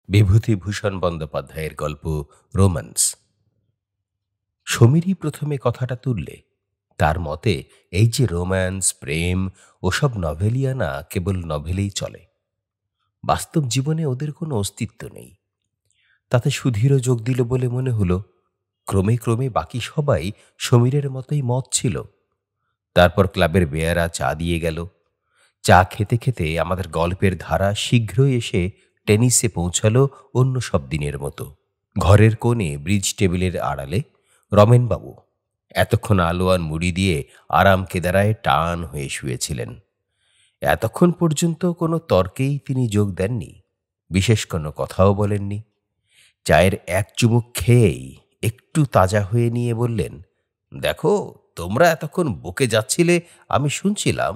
বিভূতিভূষণ বন্দ্যোপাধ্যায়ের গল্প রোম্যান্স। সমীরই প্রথমে কথাটা তুললে। তার মতে এই যে রোম্যান্স, প্রেম ওসব নভেলিয়ানা কেবল নভেলেই চলে, বাস্তব জীবনে ওদের কোনো অস্তিত্ব নেই। তাতে সুধীরও যোগ দিল বলে মনে হলো। ক্রমে ক্রমে বাকি সবাই সমীরের মতোই মত ছিল। তারপর ক্লাবের বেয়ারা চা দিয়ে গেল। চা খেতে খেতে আমাদের গল্পের ধারা শীঘ্রই এসে টেনিসে পৌঁছালো অন্য সব দিনের মতো। ঘরের কোণে ব্রিজ টেবিলের আড়ালে রমেনবাবু এতক্ষণ আলোয়ান মুড়ি দিয়ে আরাম কেদারায় টান হয়ে শুয়েছিলেন। এতক্ষণ পর্যন্ত কোনো তর্কেই তিনি যোগ দেননি, বিশেষ কোনো কথাও বলেননি। চায়ের এক চুমুক খেয়েই একটু তাজা হয়ে নিয়ে বললেন, দেখো, তোমরা এতক্ষণ বকে যাচ্ছিলে, আমি শুনছিলাম।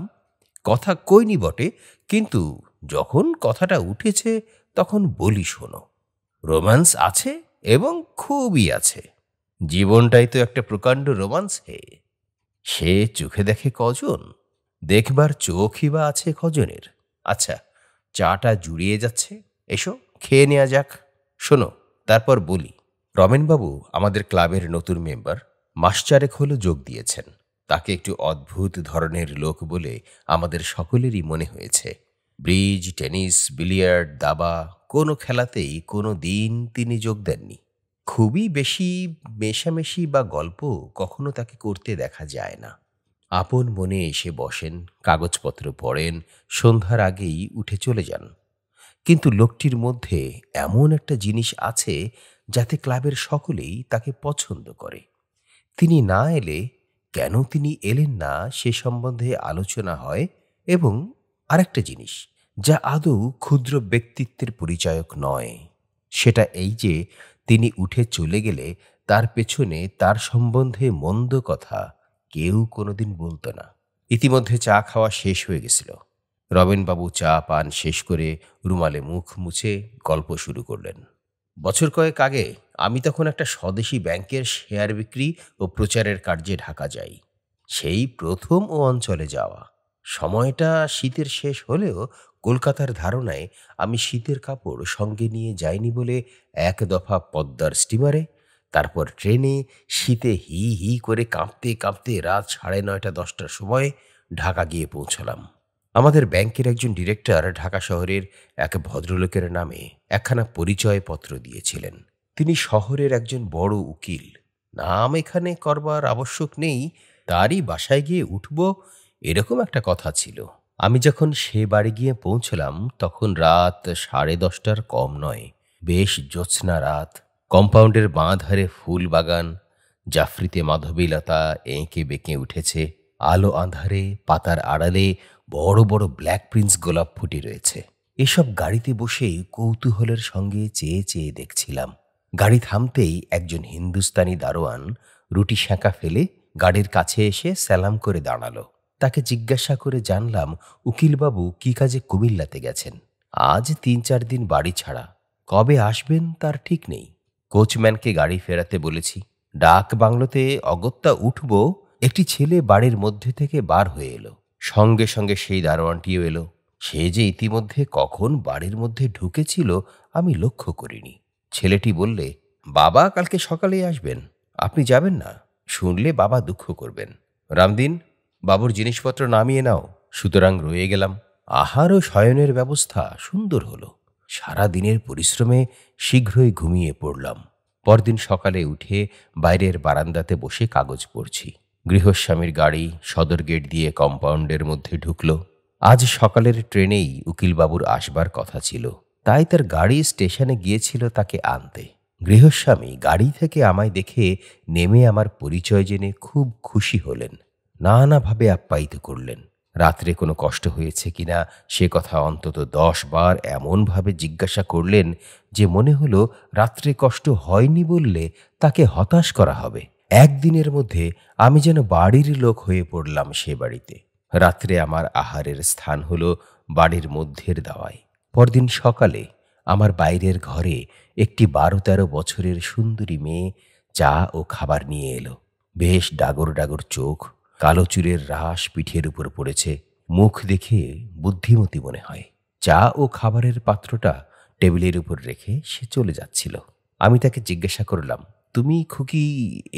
কথা কইনি বটে, কিন্তু যখন কথাটা উঠেছে তখন বলি শোনো। রোম্যান্স আছে এবং খুবই আছে। জীবনটাই তো একটা প্রকাণ্ড রোম্যান্স হে। সে চোখে দেখে কজন, দেখবার চোখই বা আছে কজনের। আচ্ছা, চাটা জুড়িয়ে যাচ্ছে, এসো খেয়ে নেওয়া যাক। শোনো, তারপর বলি। রমেনবাবু আমাদের ক্লাবের নতুন মেম্বার, মাস চারেক হলো যোগ দিয়েছেন। তাকে একটু অদ্ভুত ধরনের লোক বলে আমাদের সকলেরই মনে হয়েছে। ব্রিজ, টেনিস, বিলিয়ার্ড, দাবা কোনো খেলাতেই কোনো দিন তিনি যোগ দেননি। খুবই বেশি মেশামেশি বা গল্প কখনো তাকে করতে দেখা যায় না। আপন মনে এসে বসেন, কাগজপত্র পড়েন, সন্ধ্যার আগেই উঠে চলে যান। কিন্তু লোকটির মধ্যে এমন একটা জিনিস আছে যাতে ক্লাবের সকলেই তাকে পছন্দ করে। তিনি না এলে কেন তিনি এলেন না সে সম্বন্ধে আলোচনা হয়। এবং আরেকটা জিনিস যা আদৌ ক্ষুদ্র ব্যক্তিত্বের পরিচায়ক নয়, সেটা এই যে তিনি উঠে চলে গেলে তার পেছনে তার সম্বন্ধে মন্দ কথা কেউ কোনোদিন বলতো না। ইতিমধ্যে চা খাওয়া শেষ হয়ে গেছিল। রমেনবাবু চা পান শেষ করে রুমালে মুখ মুছে গল্প শুরু করলেন। বছর কয়েক আগে আমি তখন একটা স্বদেশী ব্যাংকের শেয়ার বিক্রি ও প্রচারের কার্যে ঢাকা যাই। সেই প্রথম ও অঞ্চলে যাওয়া। সময়টা শীতের শেষ হলেও কলকাতার ধারণায় আমি শীতের কাপড় সঙ্গে নিয়ে যাইনি বলে এক দফা পদ্মার স্টিমারে, তারপর ট্রেনে, শীতে হি হি করে কাঁপতে কাঁপতে রাত 9:30-10টার সময় ঢাকা গিয়ে পৌঁছলাম। আমাদের ব্যাংকের একজন ডিরেক্টর ঢাকা শহরের এক ভদ্রলোকের নামে একখানা পরিচয়পত্র দিয়েছিলেন। তিনি শহরের একজন বড় উকিল। নাম এখানে করবার আবশ্যক নেই, তারই বাসায় গিয়ে উঠব এরকম একটা কথা ছিল। আমি যখন সে বাড়ি গিয়ে পৌঁছলাম তখন রাত 10:30টার কম নয়। বেশ জ্যোৎস্না রাত। কম্পাউন্ডের বাঁ ধারে ফুল বাগান, জাফরিতে মাধবীলতা এঁকে বেঁকে উঠেছে। আলো আঁধারে পাতার আড়ালে বড় বড় ব্ল্যাক প্রিন্স গোলাপ ফুটে রয়েছে। এসব গাড়িতে বসেই কৌতূহলের সঙ্গে চেয়ে চেয়ে দেখছিলাম। গাড়ি থামতেই একজন হিন্দুস্তানি দারোয়ান রুটি সেঁকা ফেলে গাড়ির কাছে এসে সালাম করে দাঁড়ালো। তাকে জিজ্ঞাসা করে জানলাম উকিলবাবু কি কাজে কুমিল্লাতে গেছেন। আজ 3-4 দিন বাড়ি ছাড়া, কবে আসবেন তার ঠিক নেই। কোচম্যানকে গাড়ি ফেরাতে বলেছি। ডাক বাংলোতে অগত্যা উঠব, একটি ছেলে বাড়ির মধ্যে থেকে বার হয়ে এলো। সঙ্গে সঙ্গে সেই দারোয়ানটিও এলো। সে যে ইতিমধ্যে কখন বাড়ির মধ্যে ঢুকেছিল আমি লক্ষ্য করিনি। ছেলেটি বললে, বাবা কালকে সকালেই আসবেন, আপনি যাবেন না? শুনলে বাবা দুঃখ করবেন। রামদিন, বাবুর জিনিসপত্র নামিয়ে নাও। সুতরাং রয়ে গেলাম। আহার ও শয়নের ব্যবস্থা সুন্দর হলো। সারা দিনের পরিশ্রমে শীঘ্রই ঘুমিয়ে পড়লাম। পরদিন সকালে উঠে বাইরের বারান্দাতে বসে কাগজ পড়ছি। গৃহস্বামীর গাড়ি সদর গেট দিয়ে কম্পাউন্ডের মধ্যে ঢুকল। আজ সকালের ট্রেনেই উকিলবাবুর আসবার কথা ছিল, তাই তার গাড়ি স্টেশনে গিয়েছিল তাকে আনতে। গৃহস্বামী গাড়ি থেকে আমায় দেখে নেমে আমার পরিচয় জেনে খুব খুশি হলেন। নানাভাবে আপ্যায়িত করলেন। রাত্রে কোনো কষ্ট হয়েছে কিনা সে কথা অন্তত 10 বার এমনভাবে জিজ্ঞাসা করলেন যে মনে হলো রাত্রে কষ্ট হয়নি বললে তাকে হতাশ করা হবে। একদিনের মধ্যে আমি যেন বাড়ির লোক হয়ে পড়লাম সে বাড়িতে। রাত্রে আমার আহারের স্থান হলো বাড়ির মধ্যের দাওয়ায়। পরদিন সকালে আমার বাইরের ঘরে একটি 12-13 বছরের সুন্দরী মেয়ে চা ও খাবার নিয়ে এলো। বেশ ডাগর ডাগর চোখ, কালো চুলের রাশ পিঠের উপর পড়েছে। মুখ দেখে বুদ্ধিমতী মনে হয়। চা ও খাবারের পাত্রটা টেবিলের উপর রেখে সে চলে যাচ্ছিল। আমি তাকে জিজ্ঞাসা করলাম, তুমি খুকি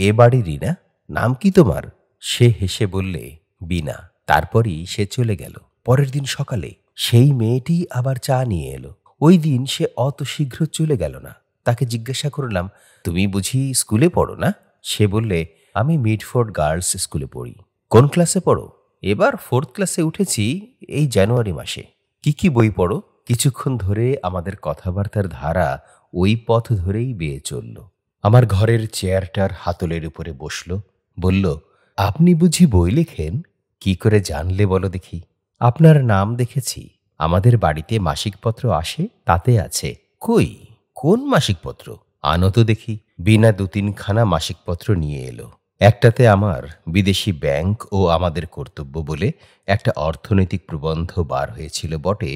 এ বাড়িরই না? নাম কি তোমার? সে হেসে বললে, বিনা। তারপরই সে চলে গেল। পরের দিন সকালে সেই মেয়েটি আবার চা নিয়ে এলো। ওই দিন সে অত শীঘ্র চলে গেল না। তাকে জিজ্ঞাসা করলাম, তুমি বুঝি স্কুলে পড়ো না? সে বললে, আমি মিডফোর্ড গার্লস স্কুলে পড়ি। কোন ক্লাসে পড়ো? এবার 4th ক্লাসে উঠেছি, এই জানুয়ারি মাসে। কি কি বই পড়ো? কিছুক্ষণ ধরে আমাদের কথাবার্তার ধারা ওই পথ ধরেই বেয়ে চলল। আমার ঘরের চেয়ারটার হাতলের উপরে বসল, বলল, আপনি বুঝি বই লেখেন? কি করে জানলে বলো দেখি? আপনার নাম দেখেছি। আমাদের বাড়িতে মাসিকপত্র আসে, তাতে আছে। কই, কোন মাসিকপত্র? আনো তো দেখি। বিনা 2-3খানা মাসিকপত্র নিয়ে এলো। একটাতে আমার বিদেশি ব্যাংক ও আমাদের কর্তব্য বলে একটা অর্থনৈতিক প্রবন্ধ বার হয়েছিল বটে,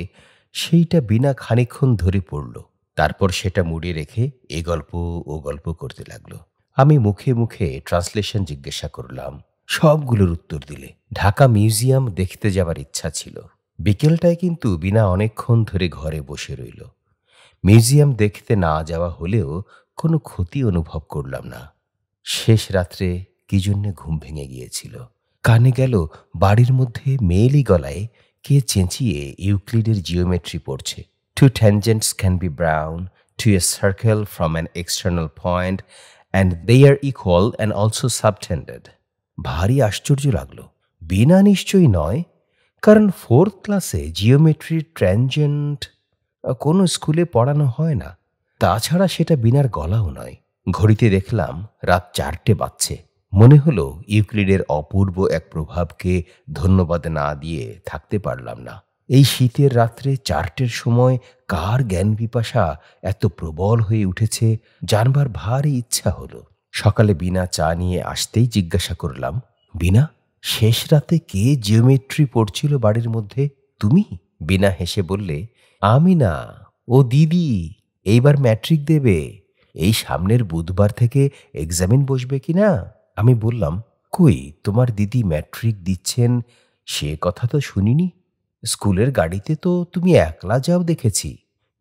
সেইটা বিনা খানিকক্ষণ ধরে পড়ল। তারপর সেটা মুড়ে রেখে এ গল্প ও গল্প করতে লাগলো। আমি মুখে মুখে ট্রান্সলেশন জিজ্ঞাসা করলাম। সবগুলোর উত্তর দিলে। ঢাকা মিউজিয়াম দেখতে যাবার ইচ্ছা ছিল। বিকেলটায় কিন্তু বিনা অনেকক্ষণ ধরে ঘরে বসে রইল। মিউজিয়াম দেখতে না যাওয়া হলেও কোনো ক্ষতি অনুভব করলাম না। শেষ রাত্রে কি জন্যে ঘুম ভেঙে গিয়েছিল। কানে গেল বাড়ির মধ্যে মেয়েলি গলায় কে চেঁচিয়ে ইউক্লিডের জিওমেট্রি পড়ছে। Two tangents can be drawn to a circle from an external point and they are equal and also subtended. ভারী আশ্চর্য লাগলো। বিনা নিশ্চয়ই নয়, কারণ 4th ক্লাসে জিওমেট্রির ট্যানজেন্ট কোনো স্কুলে পড়ানো হয় না। তাছাড়া সেটা বিনার গলাও নয়। ঘড়িতে দেখলাম রাত 4টে বাজছে। মনে হলো ইউক্লিডের অপূর্ব এক প্রভাবকে ধন্যবাদ না দিয়ে থাকতে পারলাম না। এই শীতের রাত্রে 4টের সময় কার জ্ঞান পিপাসা এত প্রবল হয়ে উঠেছে জানবার ভারী ইচ্ছা হলো। সকালে বিনা চা নিয়ে আসতেই জিজ্ঞাসা করলাম, বিনা, শেষ রাতে কে জিওমেট্রি পড়ছিল বাড়ির মধ্যে? তুমি? বিনা হেসে বললে, আমি না, ও দিদি। এইবার ম্যাট্রিক দেবে। এই সামনের বুধবার থেকে এক্সামিন বসবে কিনা? আমি বললাম, কই, তোমার দিদি ম্যাট্রিক দিচ্ছেন সে কথা তো শুনিনি। স্কুলের গাড়িতে তো তুমি একলা যাও দেখেছি।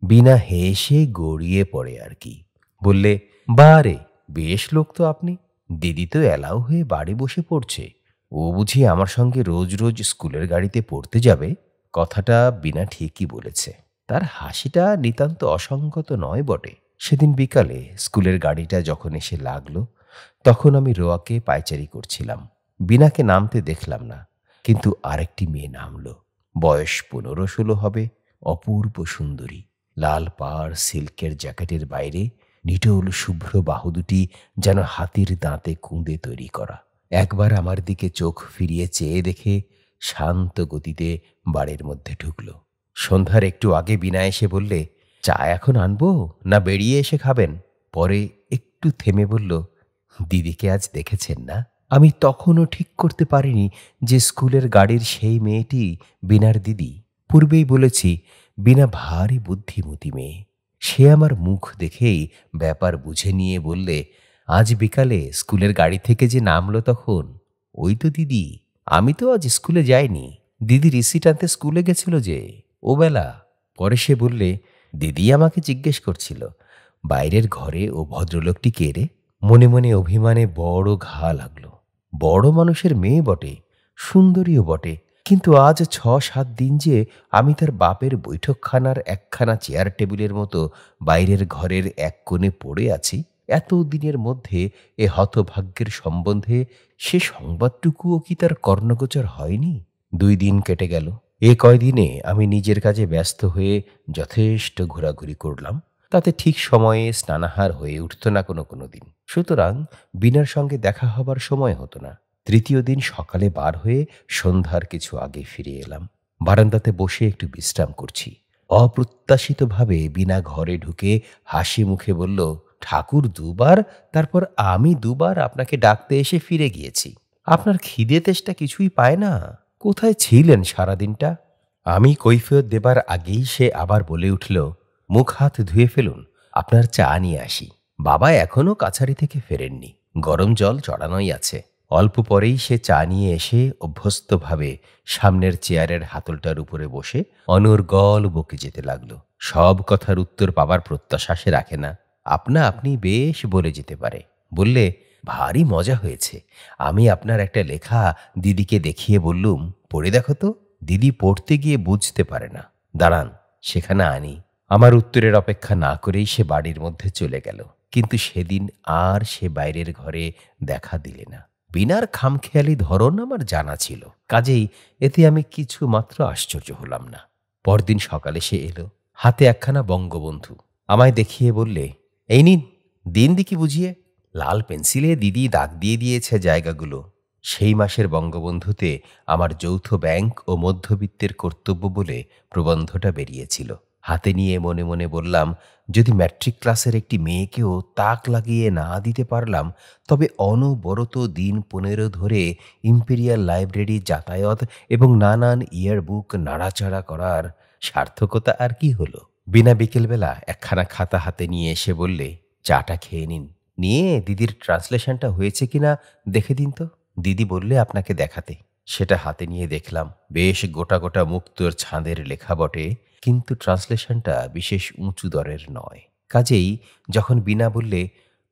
বিনা হেসে গড়িয়ে পড়ে আর কি। বললে, বারে, বেশ লোক তো আপনি। দিদি তো এলাও হয়ে বাড়ি বসে পড়ছে। ও বুঝি আমার সঙ্গে রোজ রোজ স্কুলের গাড়িতে পড়তে যাবে? কথাটা বিনা ঠিকই বলেছে। তার হাসিটা নিতান্ত অসংগত নয় বটে। সেদিন বিকালে স্কুলের গাড়িটা যখন এসে লাগলো, তখন আমি রোয়াকে পায়চারি করছিলাম। বিনাকে নামতে দেখলাম না, কিন্তু আরেকটি মেয়ে নামলো। বয়স 15-16 হবে। অপূর্ব সুন্দরী। লাল পাড় সিল্কের জ্যাকেটের বাইরে নিটোল শুভ্র বাহু দুটি যেন হাতির দাঁতে কুঁদে তৈরি করা। একবার আমার দিকে চোখ ফিরিয়ে চেয়ে দেখে শান্ত গতিতে বাড়ির মধ্যে ঢুকল। সন্ধ্যার একটু আগে বিনা এসে বললে, চা এখন আনবো না বেরিয়ে এসে খাবেন? পরে একটু থেমে বলল, দিদিকে আজ দেখেছেন না? আমি তখনও ঠিক করতে পারিনি যে স্কুলের গাড়ির সেই মেয়েটি বিনার দিদি। পূর্বেই বলেছি, বিনা ভারী বুদ্ধিমতী মেয়ে। সে আমার মুখ দেখেই ব্যাপার বুঝে নিয়ে বললে, আজ বিকালে স্কুলের গাড়ি থেকে যে নামলো তখন, ওই তো দিদি। আমি তো আজ স্কুলে যাইনি। দিদি রিসিট আনতে স্কুলে গেছিল যে, ও বেলা। পরে সে বললে, দিদি আমাকে জিজ্ঞেস করছিল, বাইরের ঘরে ও ভদ্রলোকটি কে রে? মনে মনে অভিমানে বড় ঘা লাগলো। বড় মানুষের মেয়ে বটে, সুন্দরীও বটে, কিন্তু আজ 6-7 দিন যে আমি তার বাপের বৈঠকখানার একখানা চেয়ার টেবিলের মতো বাইরের ঘরের এক কোণে পড়ে আছি, এত দিনের মধ্যে এ হতভাগ্যের সম্বন্ধে সে সংবাদটুকুও কি তার কর্ণগোচর হয়নি? 2 দিন কেটে গেল। এ কয়দিনে আমি নিজের কাজে ব্যস্ত হয়ে যথেষ্ট ঘোরাঘুরি করলাম। তাতে ঠিক সময়ে স্নানাহার হয়ে উঠত না কোনো দিন। সুতরাং বিনার সঙ্গে দেখা হবার সময় হতো না। 3য় দিন সকালে বার হয়ে সন্ধ্যার কিছু আগে ফিরে এলাম। বারান্দাতে বসে একটু বিশ্রাম করছি। অপ্রত্যাশিতভাবে বিনা ঘরে ঢুকে হাসি মুখে বলল, ঠাকুর 2বার, তারপর আমি 2বার আপনাকে ডাকতে এসে ফিরে গিয়েছি। আপনার খিদে তেষ্টা কিছুই পায় না? কোথায় ছিলেন সারাদিনটা? আমি কৈফিয়ত দেবার আগেই সে আবার বলে উঠল, মুখ হাত ধুয়ে ফেলুন, আপনার চা নিয়ে আসি। বাবা এখনো কাছারি থেকে ফেরেননি, গরম জল চড়ানোই আছে। অল্প পরেই সে চা নিয়ে এসে অভ্যস্তভাবে সামনের চেয়ারের হাতলটার উপরে বসে অনর্গল বকে যেতে লাগলো। সব কথার উত্তর পাবার প্রত্যাশা সে রাখে না, আপনা আপনি বেশ বলে যেতে পারে। বললে, ভারী মজা হয়েছে। আমি আপনার একটা লেখা দিদিকে দেখিয়ে বললুম, পড়ে দেখো তো। দিদি পড়তে গিয়ে বুঝতে পারে না। দাঁড়ান, সেখানে আনি। আমার উত্তরের অপেক্ষা না করেই সে বাড়ির মধ্যে চলে গেল। কিন্তু সেদিন আর সে বাইরের ঘরে দেখা দিলে না। বিনার খামখেয়ালি ধরন আমার জানা ছিল, কাজেই এতে আমি কিছু মাত্র আশ্চর্য হলাম না। পরদিন সকালে সে এলো, হাতে একখানা বঙ্গবন্ধু। আমায় দেখিয়ে বললে, এই নিন, দিন দিকি বুঝিয়ে। লাল পেন্সিলে দিদি দাগ দিয়ে দিয়েছে জায়গাগুলো। সেই মাসের বঙ্গবন্ধুতে আমার যৌথ ব্যাংক ও মধ্যবিত্তের কর্তব্য বলে প্রবন্ধটা বেরিয়েছিল। হাতে নিয়ে মনে মনে বললাম, যদি ম্যাট্রিক ক্লাসের একটি মেয়েকেও তাক লাগিয়ে না দিতে পারলাম, তবে অনবরত দিন 15 ধরে ইম্পেরিয়াল লাইব্রেরি যাতায়াত এবং নানান ইয়ারবুক নাড়াচাড়া করার সার্থকতা আর কি হলো। বিনা বিকেলবেলা একখানা খাতা হাতে নিয়ে এসে বললে, চাটা খেয়ে নিন, নিয়ে দিদির ট্রান্সলেশনটা হয়েছে কিনা দেখে দিন তো। দিদি বললে আপনাকে দেখাতে। সেটা হাতে নিয়ে দেখলাম। বেশ গোটা গোটা মুক্তোর ছাঁদের লেখা বটে, কিন্তু ট্রান্সলেশনটা বিশেষ উঁচু দরের নয়। কাজেই যখন বিনা বললে,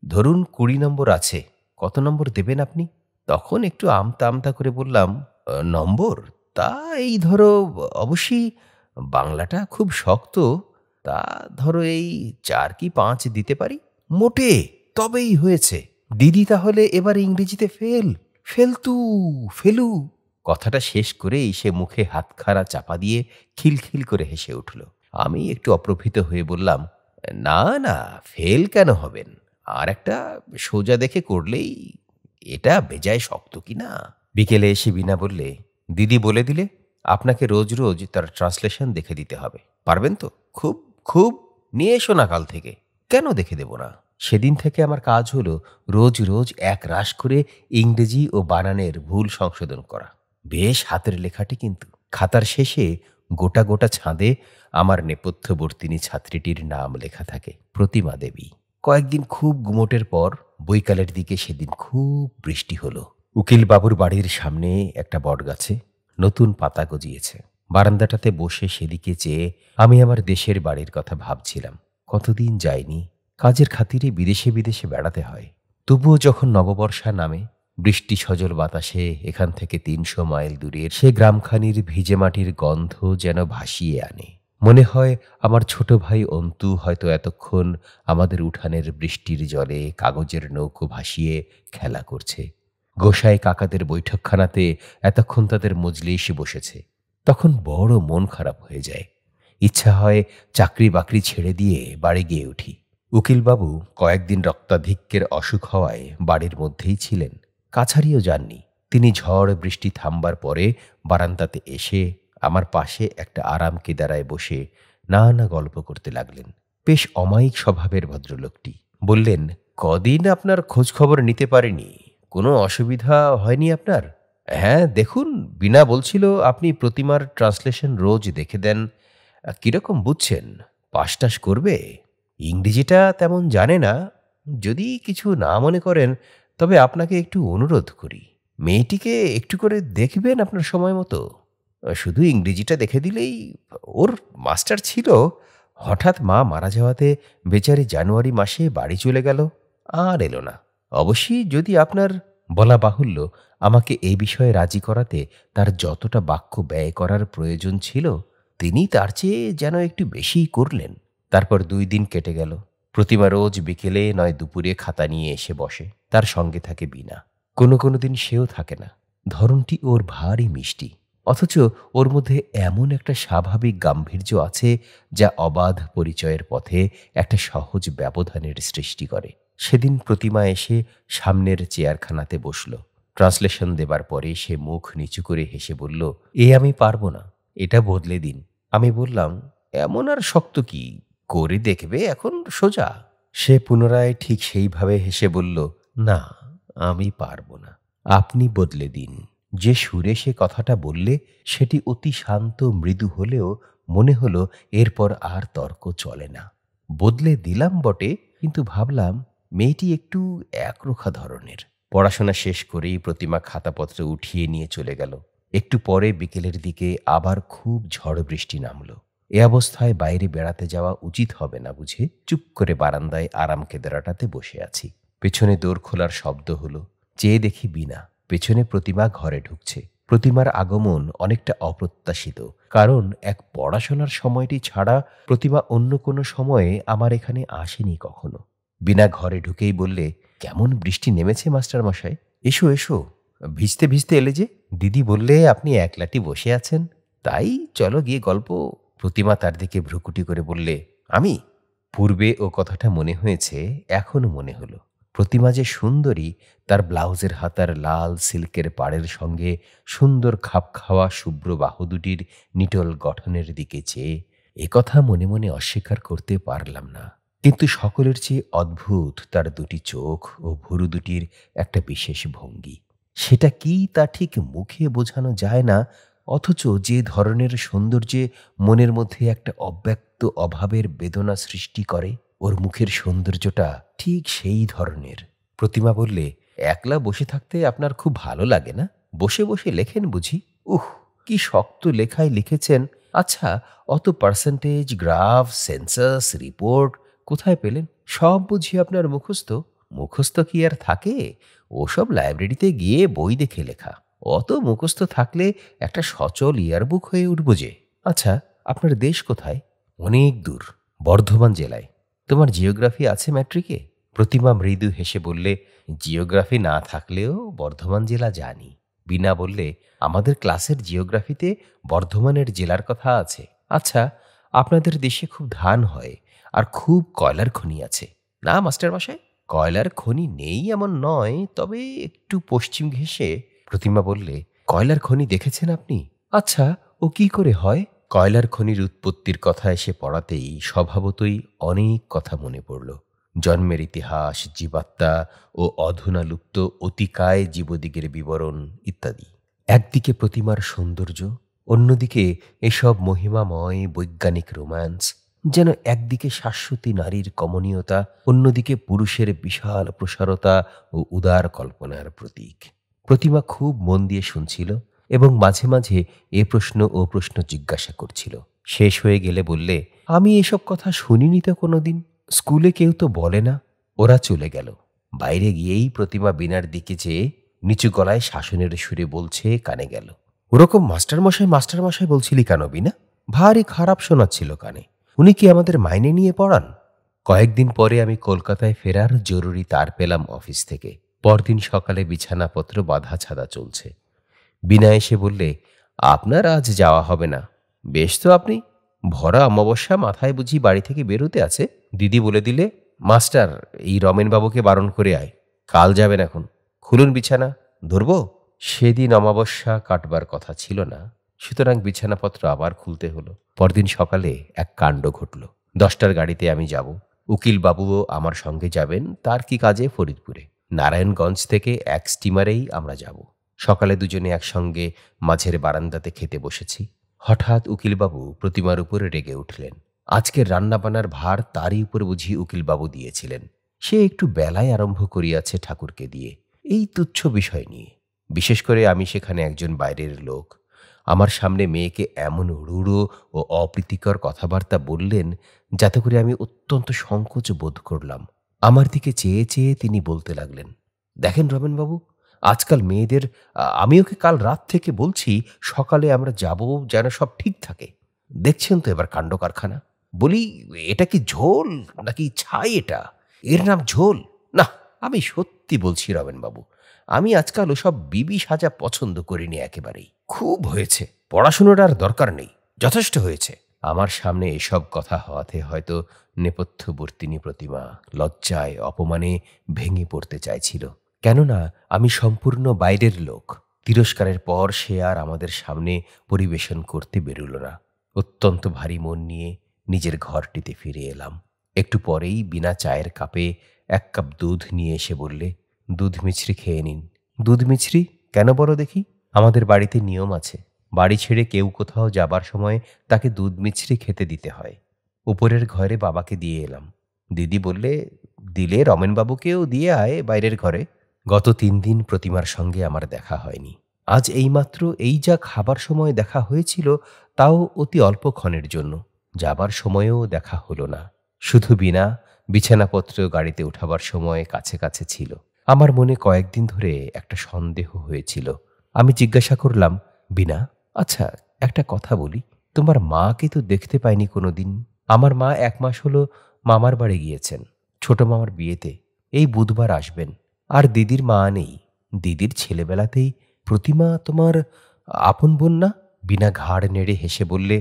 ধরুন 20 নম্বর আছে, কত নম্বর দেবেন আপনি? তখন একটু আমতা আমতা করে বললাম, নম্বর? তা এই ধরো, অবশ্যই বাংলাটা খুব শক্ত, তা ধরো এই 4 কি 5 দিতে পারি। মোটে? তবেই হয়েছে। দিদি তাহলে এবার ইংরেজিতে ফেল। ফেলতু, ফেলু। কথাটা শেষ করেই সে মুখে হাতখানা চাপা দিয়ে খিলখিল করে হেসে উঠল। আমি একটু অপ্রভিত হয়ে বললাম, না না, ফেল কেন হবেন? আর একটা সোজা দেখে করলেই। এটা বেজায় শক্ত কি না? বিকেলে এসে বিনা বললে, দিদি বলে দিলে আপনাকে রোজ রোজ তার ট্রান্সলেশন দেখে দিতে হবে। পারবেন তো? খুব খুব। নিয়ে এসো না কাল থেকে। কেন দেখে দেব না? সেদিন থেকে আমার কাজ হলো রোজ রোজ এক রাশ করে ইংরেজি ও বানানের ভুল সংশোধন করা। বেশ হাতের লেখাটি কিন্তু। খাতার শেষে গোটা গোটা ছাঁদে আমার নেপথ্যবর্তিনী ছাত্রীটির নাম লেখা থাকে, প্রতিমা দেবী। কয়েকদিন খুব গুমোটের পর বৈকালের দিকে সেদিন খুব বৃষ্টি হলো। উকিল বাবুর বাড়ির সামনে একটা বটগাছে নতুন পাতা গজিয়েছে। বারান্দাটাতে বসে সেদিকে চেয়ে আমি আমার দেশের বাড়ির কথা ভাবছিলাম। কতদিন যায়নি, কাজের খাতিরে বিদেশে বিদেশে বেড়াতে হয়। তবুও যখন নববর্ষা নামে, বৃষ্টি সজল বাতাসে এখান থেকে 300 মাইল দূরের সে গ্রামখানির ভিজে মাটির গন্ধ যেন ভাসিয়ে আনে। মনে হয় আমার ছোট ভাই অন্তু হয়তো এতক্ষণ আমাদের উঠানের বৃষ্টির জলে কাগজের নৌকো ভাসিয়ে খেলা করছে। গোসাই কাকাদের বৈঠকখানাতে এতক্ষণ তাদের মজলিস বসেছে। তখন বড় মন খারাপ হয়ে যায়। ইচ্ছা হয় চাকরি বাকরি ছেড়ে দিয়ে বাড়ি গিয়ে উঠি। উকিলবাবু কয়েকদিন রক্তাধিক্যের অসুখ হওয়ায় বাড়ির মধ্যেই ছিলেন, কাছারিও যাননি। তিনি ঝড় বৃষ্টি থামবার পরে বারান্দাতে এসে আমার পাশে একটা আরাম কেদারায় বসে নানা গল্প করতে লাগলেন। বেশ অমায়িক স্বভাবের ভদ্রলোকটি। বললেন, কদিন আপনার খোঁজ খবর নিতে পারিনি। কোনো অসুবিধা হয়নি আপনার? হ্যাঁ, দেখুন, বিনা বলছিল আপনি প্রতিমার ট্রান্সলেশন রোজ দেখে দেন। কিরকম বুঝছেন? পাশ টাশ করবে? ইংরেজিটা তেমন জানে না। যদি কিছু না মনে করেন, তবে আপনাকে একটু অনুরোধ করি, মেয়েটিকে একটু করে দেখবেন আপনার সময় মতো। শুধু ইংরেজিটা দেখে দিলেই। ওর মাস্টার ছিল, হঠাৎ মা মারা যাওয়াতে বেচারি জানুয়ারি মাসে বাড়ি চলে গেল, আর এলো না। অবশ্যই যদি আপনার, বলা বাহুল্য, আমাকে এই বিষয়ে রাজি করাতে তার যতটা বাক্য ব্যয় করার প্রয়োজন ছিল, তিনি তার চেয়ে যেন একটু বেশিই করলেন। তারপর 2 দিন কেটে গেল। প্রতিমা রোজ বিকেলে নয় দুপুরে খাতা নিয়ে এসে বসে। তার সঙ্গে থাকে বিনা। কোনো কোনো দিন সেও থাকে না। ধরনটি ওর ভারী মিষ্টি, অথচ ওর মধ্যে এমন একটা স্বাভাবিক গাম্ভীর্য আছে যা অবাধ পরিচয়ের পথে একটা সহজ ব্যবধানের সৃষ্টি করে। সেদিন প্রতিমা এসে সামনের চেয়ারখানাতে বসল। ট্রান্সলেশন দেবার পরে সে মুখ নিচু করে হেসে বলল, আমি পারবো না, এটা বদলে দিন। আমি বললাম, এমন আর শক্ত কি, করে দেখবে এখন সোজা। সে পুনরায় ঠিক সেইভাবে হেসে বলল, না, আমি পারবো না, আপনি বদলে দিন। যে সুরে সে কথাটা বললে সেটি অতি শান্ত মৃদু হলেও মনে হলো এরপর আর তর্ক চলে না। বদলে দিলাম বটে, কিন্তু ভাবলাম মেয়েটি একটু একরোখা ধরনের। পড়াশোনা শেষ করেই প্রতিমা খাতাপত্র উঠিয়ে নিয়ে চলে গেল। একটু পরে বিকেলের দিকে আবার খুব ঝড় বৃষ্টি নামল। এ অবস্থায় বাইরে বেড়াতে যাওয়া উচিত হবে না বুঝে চুপ করে বারান্দায় আরাম কেদারাটাতে বসে আছি। পেছনে দোর খোলার শব্দ হলো। চেয়ে দেখি বিনা। পেছনে প্রতিমা ঘরে ঢুকছে। প্রতিমার আগমন অনেকটা অপ্রত্যাশিত, কারণ এক পড়াশোনার সময়টি ছাড়া প্রতিমা অন্য কোনো সময়ে আমার এখানে আসেনি কখনো। বিনা ঘরে ঢুকেই বললে, কেমন বৃষ্টি নেমেছে মাস্টার মশাই, এসো এসো। ভিজতে ভিজতে এলে যে? দিদি বললে আপনি একলাটি বসে আছেন, তাই চলো গিয়ে গল্প। প্রতিমা তার দিকে ভ্রুকুটি করে বললে, আমি? পূর্বে ও কথাটা মনে হয়েছে, এখনো মনে হলো। প্রতিমা যে সুন্দরী, তার ব্লাউজের হাতার লাল সিল্কের পাড়ের সঙ্গে সুন্দর খাপ খাওয়া শুভ্র বাহু দুটির নিটল গঠনের দিকে চেয়ে এ কথা মনে মনে অস্বীকার করতে পারলাম না। কিন্তু সকলের চেয়ে অদ্ভুত তার দুটি চোখ ও ভুরু দুটির একটা বিশেষ ভঙ্গি। সেটা কি তা ঠিক মুখে বোঝানো যায় না, অথচ যে ধরনের সৌন্দর্যে মনের মধ্যে একটা অব্যক্ত অভাবের বেদনা সৃষ্টি করে, ওর মুখের সৌন্দর্যটা ঠিক সেই ধরনের। প্রতিমা বললে, একলা বসে থাকতে আপনার খুব ভালো লাগে না? বসে বসে লেখেন বুঝি? উহ, কি শক্ত লেখায় লিখেছেন। আচ্ছা, অত পার্সেন্টেজ, গ্রাফ, সেন্সাস, রিপোর্ট কোথায় পেলেন? সব বুঝি আপনার মুখস্থ? মুখস্থ কি আর থাকে? ওসব লাইব্রেরিতে গিয়ে বই দেখে লেখা। অত মুখস্থ থাকলে একটা সচল ইয়ারবুক হয়ে উঠব যে। আচ্ছা, আপনার দেশ কোথায়? অনেক দূর, বর্ধমান জেলায়। তোমার জিওগ্রাফি আছে ম্যাট্রিকে? প্রতিমা মৃদু হেসে বললে, জিওগ্রাফি না থাকলেও বর্ধমান জেলা জানি। বিনা বললে, আমাদের ক্লাসের জিওগ্রাফিতে বর্ধমানের জেলার কথা আছে। আচ্ছা, আপনাদের দেশে খুব ধান হয় আর খুব কয়লার খনি আছে না মাস্টার মশাই? কয়লার খনি নেই এমন নয়, তবে একটু পশ্চিম ঘেঁষে। প্রতিমা বললে, কয়লার খনি দেখেছেন আপনি? আচ্ছা, ও কি করে হয়? কয়লার খনির উৎপত্তির কথা এসে পড়াতেই স্বভাবতই অনেক কথা মনে পড়ল। জন্মের ইতিহাস, জীবাত্মা ও অধুনা লুপ্ত অতিকায় জীবদিগের বিবরণ ইত্যাদি। একদিকে প্রতিমার সৌন্দর্য, অন্যদিকে এসব মহিমাময় বৈজ্ঞানিক রোম্যান্স। যেন একদিকে শাশ্বতী নারীর কমনীয়তা, অন্যদিকে পুরুষের বিশাল প্রসারতা ও উদার কল্পনার প্রতীক। প্রতিমা খুব মন দিয়ে শুনছিল এবং মাঝে মাঝে এ প্রশ্ন ও প্রশ্ন জিজ্ঞাসা করছিল। শেষ হয়ে গেলে বললে, আমি এসব কথা শুনিনি তো কোনোদিন। স্কুলে কেউ তো বলে না। ওরা চলে গেল। বাইরে গিয়েই প্রতিমা বিনার দিকে চেয়ে নিচু গলায় শাসনের সুরে বলছে কানে গেল, ওরকম মাস্টারমশাই বলছিলি কেন বিনা? ভারী খারাপ শোনাচ্ছিল কানে। উনি কি আমাদের মাইনে নিয়ে পড়ান? কয়েকদিন পরে আমি কলকাতায় ফেরার জরুরি তার পেলাম অফিস থেকে। পরদিন সকালে বিছানাপত্র বাঁধা ছাদা চলছে। বিনা এসে বললে, আপনার আজ যাওয়া হবে না। বেশ তো আপনি, ভরা অমাবস্যা মাথায় বুঝি বাড়ি থেকে বেরোতে আছে? দিদি বলে দিলে, মাস্টার এই রমেনবাবুকে বারণ করে আয়, কাল যাবেন এখন। খুলুন বিছানা, ধরব। সেদিন অমাবস্যা কাটবার কথা ছিল না, সুতরাং বিছানাপত্র আবার খুলতে হলো। পরদিন সকালে এক কাণ্ড ঘটল। 10টার গাড়িতে আমি যাব। উকিলবাবুও আমার সঙ্গে যাবেন তার কি কাজে ফরিদপুরে। নারায়ণগঞ্জ থেকে এক স্টিমারেই আমরা যাব। সকালে দুজনে একসঙ্গে মাঝের বারান্দাতে খেতে বসেছি। হঠাৎ উকিলবাবু প্রতিমার উপরে রেগে উঠলেন। আজকের রান্নাবান্নার ভার তারই উপর বুঝি উকিলবাবু দিয়েছিলেন। সে একটু বেলায় আরম্ভ করিয়াছে ঠাকুরকে দিয়ে, এই তুচ্ছ বিষয় নিয়ে। বিশেষ করে আমি সেখানে একজন বাইরের লোক। আমার সামনে মেয়েকে এমন রূঢ় ও অপ্রীতিকর কথাবার্তা বললেন, যাতে করে আমি অত্যন্ত সংকোচ বোধ করলাম। আমার দিকে চেয়ে চেয়ে তিনি বলতে লাগলেন, দেখেন রমেনবাবু, আজকাল মেয়েদের, আমি ওকে কাল রাত থেকে বলছি সকালে আমরা যাব, যেন সব ঠিক থাকে। দেখছেন তো এবার কাণ্ড কারখানা। বলি, এটা কি ঝোল নাকি ছাই? এটা এর নাম ঝোল না। আমি সত্যি বলছি রমেনবাবু, আমি আজকাল ওসব বিবি সাজা পছন্দ করিনি একেবারেই। খুব হয়েছে, পড়াশুনোর আর দরকার নেই, যথেষ্ট হয়েছে। আমার সামনে এসব কথা হওয়াতে হয়তো নেপথ্যবর্তিনী প্রতিমা লজ্জায় অপমানে ভেঙে পড়তে চাইছিল। কেননা আমি সম্পূর্ণ বাইরের লোক। তিরস্কারের পর সে আর আমাদের সামনে পরিবেশন করতে বেরুল না। অত্যন্ত ভারী মন নিয়ে নিজের ঘরটিতে ফিরে এলাম। একটু পরেই বিনা চায়ের কাপে 1 কাপ দুধ নিয়ে এসে বললে, দুধ মিছরি খেয়ে নিন। দুধ মিছরি কেন বলো দেখি? আমাদের বাড়িতে নিয়ম আছে, বাড়ি ছেড়ে কেউ কোথাও যাবার সময় তাকে দুধ মিছরি খেতে দিতে হয়। উপরের ঘরে বাবাকে দিয়ে এলাম। দিদি বললে, দিলে রমেনবাবুকেও দিয়ে আয় বাইরের ঘরে। গত 3 দিন প্রতিমার সঙ্গে আমার দেখা হয়নি। আজ এইমাত্র এই যা খাবার সময় দেখা হয়েছিল, তাও অতি অল্পক্ষণের জন্য। যাবার সময়েও দেখা হলো না। শুধু বিনা বিছানাপত্র গাড়িতে উঠাবার সময় কাছে কাছে ছিল। আমার মনে কয়েকদিন ধরে একটা সন্দেহ হয়েছিল। আমি জিজ্ঞাসা করলাম, বিনা, আচ্ছা, একটা কথা বলি, তোমার মাকে তো দেখতে পাইনি কোনোদিন। আমার মা 1 মাস হলো মামার বাড়ি গিয়েছেন, ছোট মামার বিয়েতে। এই বুধবার আসবেন। আর দিদির মা নেই। দিদির ছেলেবেলাতেই প্রতিমা তোমার আপন বোন না? বিনা ঘাড় নেড়ে হেসে বললে,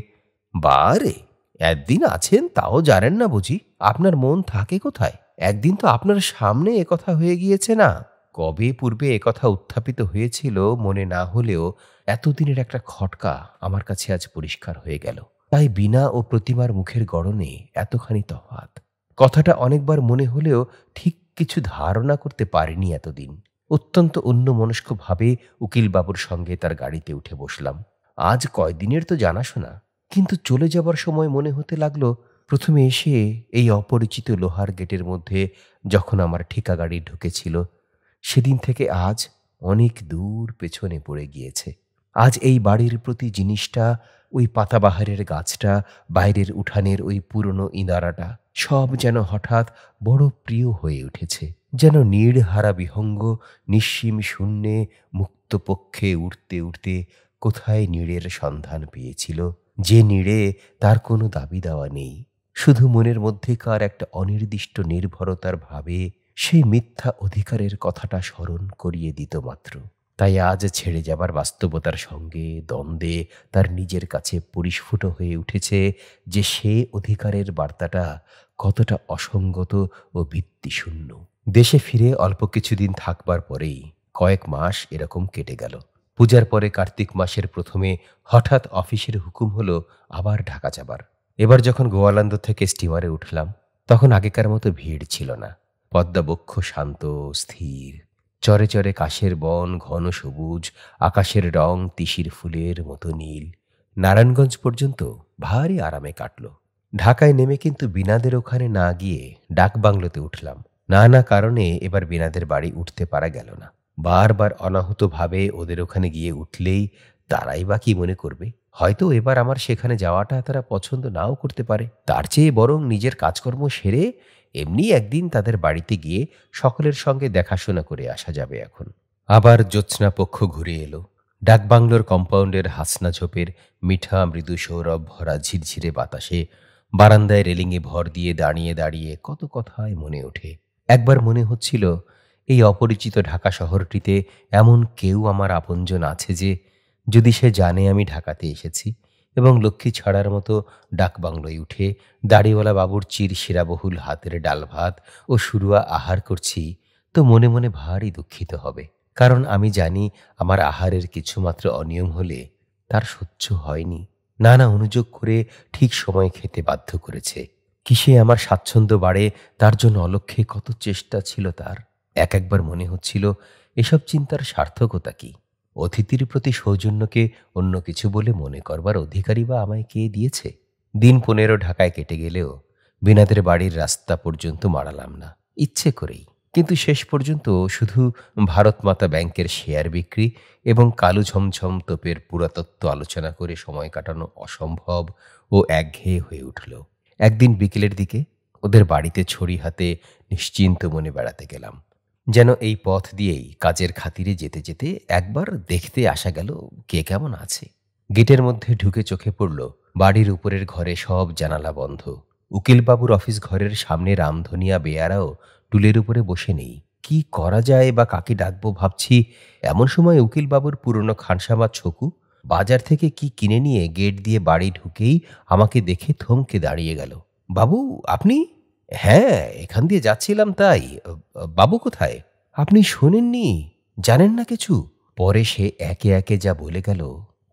বারে, একদিন আছেন তাও জানেন না বুঝি? আপনার মন থাকে কোথায়? একদিন তো আপনার সামনে একথা হয়ে গিয়েছে না? কবে পূর্বে একথা উত্থাপিত হয়েছিল মনে না হলেও এতদিনের একটা খটকা আমার কাছে আজ পরিষ্কার হয়ে গেল। তাই বিনা ও প্রতিমার মুখের গড়নে এতখানি তফাত। কথাটা অনেকবার মনে হলেও ঠিক কিছু ধারণা করতে পারিনি এতদিন। অত্যন্ত অন্যমনস্কভাবে উকিলবাবুর সঙ্গে তার গাড়িতে উঠে বসলাম। আজ কয়দিনের তো জানাশোনা, কিন্তু চলে যাবার সময় মনে হতে লাগলো প্রথমে এসে এই অপরিচিত লোহার গেটের মধ্যে যখন আমার ঠিকা গাড়ি ঢুকেছিল, সেদিন থেকে আজ অনেক দূর পেছনে পড়ে গিয়েছে। আজ এই বাড়ির প্রতি জিনিসটা, ওই পাতাবাহারের গাছটা, বাইরের উঠানের ওই পুরনো ইনারাটা, সব যেন হঠাৎ বড় প্রিয় হয়ে উঠেছে। যেন নীড়হারা বিহঙ্গ নিঃসীম শূন্যে মুক্ত পক্ষে উড়তে উড়তে কোথায় নীড়ের সন্ধান পেয়েছিল, যে নীড়ে তার কোনো দাবি দেওয়া নেই, শুধু মনের মধ্যেকার একটা অনির্দিষ্ট নির্ভরতার ভাবে সেই মিথ্যা অধিকারের কথাটা স্মরণ করিয়ে দিত মাত্র। তাই আজ ছেড়ে যাবার বাস্তবতার সঙ্গে দ্বন্দ্বে তার নিজের কাছে পরিস্ফুট হয়ে উঠেছে যে সে অধিকারের বার্তাটা কতটা অসঙ্গত ও ভিত্তিশূন্য। দেশে ফিরে অল্প কিছুদিন থাকবার পরেই কয়েক মাস এরকম কেটে গেল। পূজার পরে কার্তিক মাসের প্রথমে হঠাৎ অফিসের হুকুম হলো আবার ঢাকা যাবার। এবার যখন গোয়ালান্দ থেকে স্টিমারে উঠলাম, তখন আগেকার মতো ভিড় ছিল না। পদ্মাবক্ষ শান্ত, স্থির। চরে চরে কাশের বন ঘন সবুজ, আকাশের রং তিসির ফুলের মতো নীল। নারায়ণগঞ্জ পর্যন্ত ভারী আরামে কাটল। ঢাকায় নেমে কিন্তু বিনাদের ওখানে না গিয়ে ডাকবাংলোতে উঠলাম। নানা কারণে এবার বিনাদের বাড়ি উঠতে পারা গেল না। বারবার অনাহূতভাবে ওদের ওখানে গিয়ে উঠলেই তারাই বা কি মনে করবে। হয়তো এবার আমার সেখানে যাওয়াটা তারা পছন্দ নাও করতে পারে। তার চেয়ে বরং নিজের কাজকর্ম সেরে এমনি একদিন তাদের বাড়িতে গিয়ে সকলের সঙ্গে দেখাশোনা করে আসা যাবে এখন। আবার জ্যোৎস্না পক্ষ ঘুরে এলো। ডাকবাংলোর কম্পাউন্ডের হাসনা ঝোপের মিঠা মৃদু সৌরভ ভরা ঝিরঝিরে বাতাসে বারান্দায় রেলিংয়ে ভর দিয়ে দাঁড়িয়ে দাঁড়িয়ে কত কথাই মনে ওঠে। একবার মনে হচ্ছিল এই অপরিচিত ঢাকা শহরটিতে এমন কেউ আমার আপনজন আছে যে, যদি সে জানে আমি ঢাকাতে এসেছি এবং লক্ষ্মী ছাড়ার মতো ডাকবাংলোয় উঠে দাড়িওয়ালা বাবুর্চির শিরাবহুল হাতের ডাল ভাত ও শুরুয়া আহার করছি, তো মনে মনে ভারী দুঃখিত হবে। কারণ আমি জানি আমার আহারের কিছুমাত্র অনিয়ম হলে তার সহ্য হয়নি। নানা অনুযোগ করে ঠিক সময়ে খেতে বাধ্য করেছে। কিসে আমার স্বাচ্ছন্দ্য বাড়ে তার জন্য অলক্ষ্যে কত চেষ্টা ছিল তার। একবার মনে হচ্ছিল এসব চিন্তার সার্থকতা কি? অতিথির প্রতি সৌজন্যকে অন্য কিছু বলে মনে করবার অধিকারই বা আমায় কে দিয়েছে? দিন 15 ঢাকায় কেটে গেলেও বিনাদের বাড়ির রাস্তা পর্যন্ত মাড়ালাম না, ইচ্ছে করেই। কিন্তু শেষ পর্যন্ত শুধু ভারত মাতা ব্যাংকের শেয়ার বিক্রি এবং কালো ঝমঝম তোপের পুরাতত্ত্ব আলোচনা করে সময় কাটানো অসম্ভব ও একঘেয়ে হয়ে উঠল। একদিন বিকেলের দিকে ওদের বাড়িতে ছড়ি হাতে নিশ্চিন্ত মনে বেড়াতে গেলাম। যেন এই পথ দিয়েই কাজের খাতিরে যেতে যেতে একবার দেখতে আসা গেল কে কেমন আছে। গেটের মধ্যে ঢুকে চোখে পড়ল বাড়ির উপরের ঘরে সব জানালা বন্ধ। উকিলবাবুর অফিস ঘরের সামনে রামধনিয়া বেয়ারাও টুলের উপরে বসে নেই। কি করা যায় বা কাকে ডাকবো ভাবছি, এমন সময় উকিলবাবুর পুরনো খানসামা ছকু বাজার থেকে কি কিনে নিয়ে গেট দিয়ে বাড়ি ঢুকেই আমাকে দেখে থমকে দাঁড়িয়ে গেল। বাবু, আপনি? হ্যাঁ, এখান দিয়ে যাচ্ছিলাম তাই। বাবু কোথায়? আপনি শোনেননি? জানেন না কিছু? পরে সে একে একে যা বলে গেল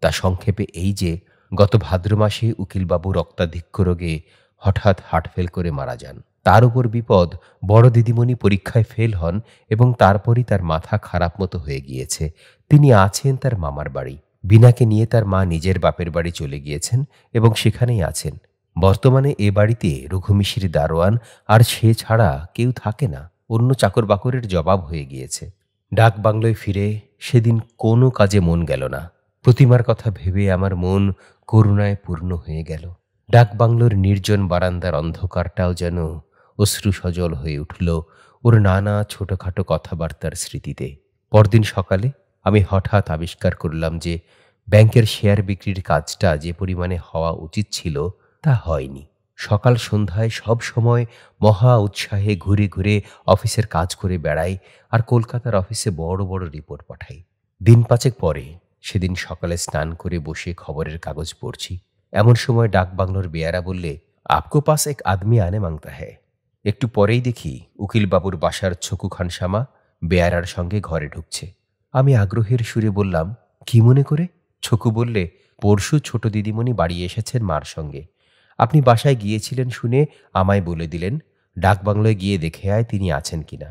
তা সংক্ষেপে এই যে, গত ভাদ্র মাসে উকিলবাবু রক্তাধিক্য রোগে হঠাৎ হার্ট ফেল করে মারা যান। তার উপর বিপদ, বড় দিদিমণি পরীক্ষায় ফেল হন এবং তারপরই তার মাথা খারাপ মতো হয়ে গিয়েছে। তিনি আছেন তার মামার বাড়ি। বিনাকে নিয়ে তার মা নিজের বাপের বাড়ি চলে গিয়েছেন এবং সেখানেই আছেন। বর্তমানে এ বাড়িতে রঘুমিশির দারোয়ান আর সে ছাড়া কেউ থাকে না। অন্য চাকর বাকরের জবাব হয়ে গিয়েছে। ডাক বাংলোয় ফিরে সেদিন কোনো কাজে মন গেল না। প্রতিমার কথা ভেবে আমার মন করুণায় পূর্ণ হয়ে গেল। ডাকবাংলোর নির্জন বারান্দার অন্ধকারটাও যেন অশ্রু সজল হয়ে উঠল ওর নানা ছোটখাটো কথাবার্তার স্মৃতিতে। পরদিন সকালে আমি হঠাৎ আবিষ্কার করলাম যে ব্যাংকের শেয়ার বিক্রির কাজটা যে পরিমাণে হওয়া উচিত ছিল তা হয়নি। সকাল সন্ধ্যায় সব সময় মহা উৎসাহে ঘুরে ঘুরে অফিসের কাজ করে বেড়াই আর কলকাতার অফিসে বড় বড় রিপোর্ট পাঠাই। দিন পাঁচেক পরে সেদিন সকালে স্নান করে বসে খবরের কাগজ পড়ছি, এমন সময় ডাকবাংলোর বেয়ারা বললে, আপকো পাস এক আদমি আনে মাংতা হ্যায়। একটু পরেই দেখি উকিলবাবুর বাসার ছকু খানসামা বেয়ারার সঙ্গে ঘরে ঢুকছে। আমি আগ্রহের সুরে বললাম, কি মনে করে? ছকু বললে, পরশু ছোট দিদিমণি বাড়ি এসেছেন মার সঙ্গে। আপনি বাসায় গিয়েছিলেন শুনে আমায় বলে দিলেন ডাকবাংলোয় গিয়ে দেখে আয় তিনি আছেন কিনা।